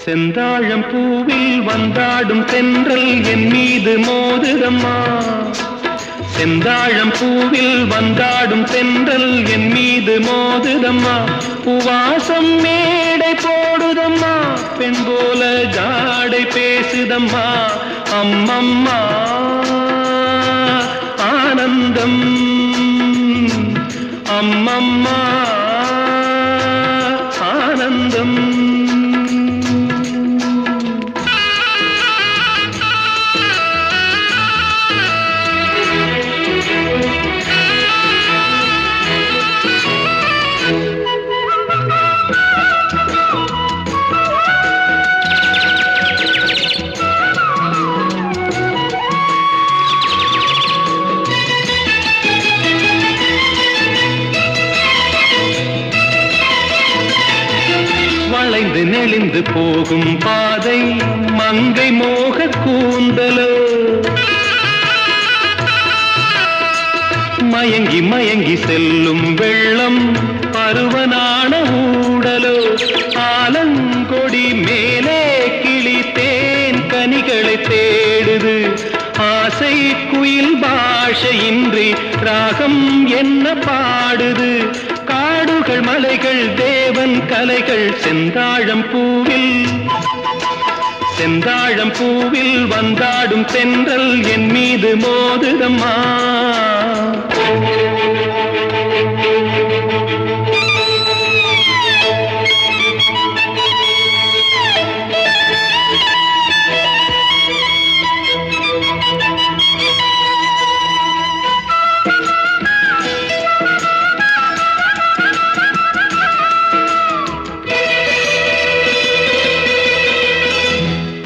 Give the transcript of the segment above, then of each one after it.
செந்தாழம் பூவில் வந்தாடும் தென்றல் என் மீது மோதுதம்மா. செந்தாழம் பூவில் வந்தாடும் தென்றல் என் மீது மோதுதம்மா. பூவாசம் மேடை போடுதம்மா, பெண் போல ஜாடை பேசுதம்மா. அம்மம்மா ஆனந்தம், அம்மம்மா ஆனந்தம். வளைந்து நெளிந்து போகும் பாதை மங்கை மோக கூந்தலோ, மயங்கி மயங்கி செல்லும் வெள்ளம் பருவனான ஊடலோ. ஆலங்கொடி மேலே கிளி தேன் கனிகளை தேடுது, ஆசை குயில் பாஷையின்றி ராகம் என்ன பாடுது. காடுகள் மலைகள் தேவன் கலைகள் செந்தாழம் பூவில், செந்தாழம் பூவில் வந்தாடும் தென்றல் என் மீது மோதுதம்மா.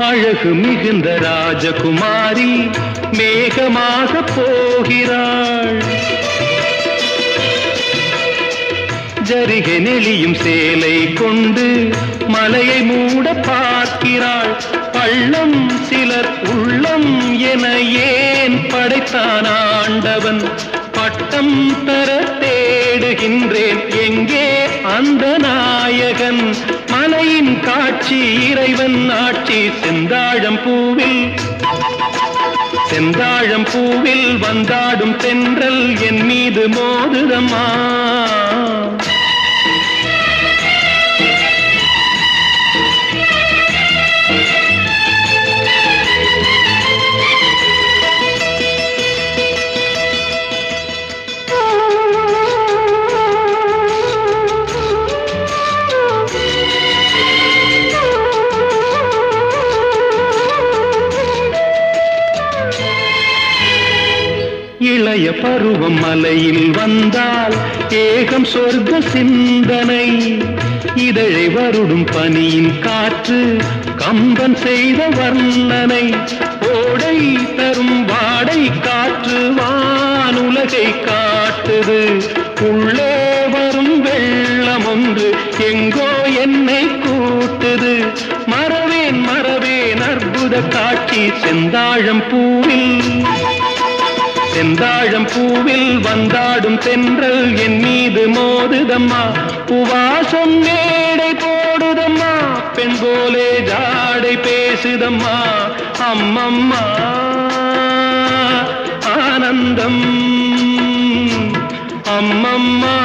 அழகு மிகுந்த ராஜகுமாரி மேகமாக போகிறாள், ஜரிகை நெளியும் சேலை கொண்டு மலையை மூட பார்க்கிறாள். பள்ளம் சிலர் உள்ளம் என ஏன் படைத்தான் ஆண்டவன், பட்டம் தர தேடுகின்றேன் எங்கே அந்த நாயகன். மலையின் காட்சி இறைவன் ஆட்சி செந்தாழம் பூவில், செந்தாழம் பூவில் வந்தாடும் தென்றல் என் மீது மோதுதம்மா. இளைய பருவம் மலையில் வந்தால் ஏகம் சொர்க்க சிந்தனை, இதழை வருடும் பனியின் காற்று கம்பன் செய்த வர்ணனை. ஓடை தரும் வாடை காற்று வானுலகை காட்டுது, உள்ளே வரும் வெள்ளம் ஒன்று எங்கோ என்னை கூட்டுது. மறவேன் மறவேன் அற்புத காட்சி செந்தாழம் பூவில், செந்தாழம் பூவில் வந்தாடும் தென்றல் என் மீது மோதுதம்மா. பூவாசம் மேடை போடுதம்மா, பெண் போலே ஜாடை பேசுதம்மா. அம்மம்மா ஆனந்தம், அம்மம்மா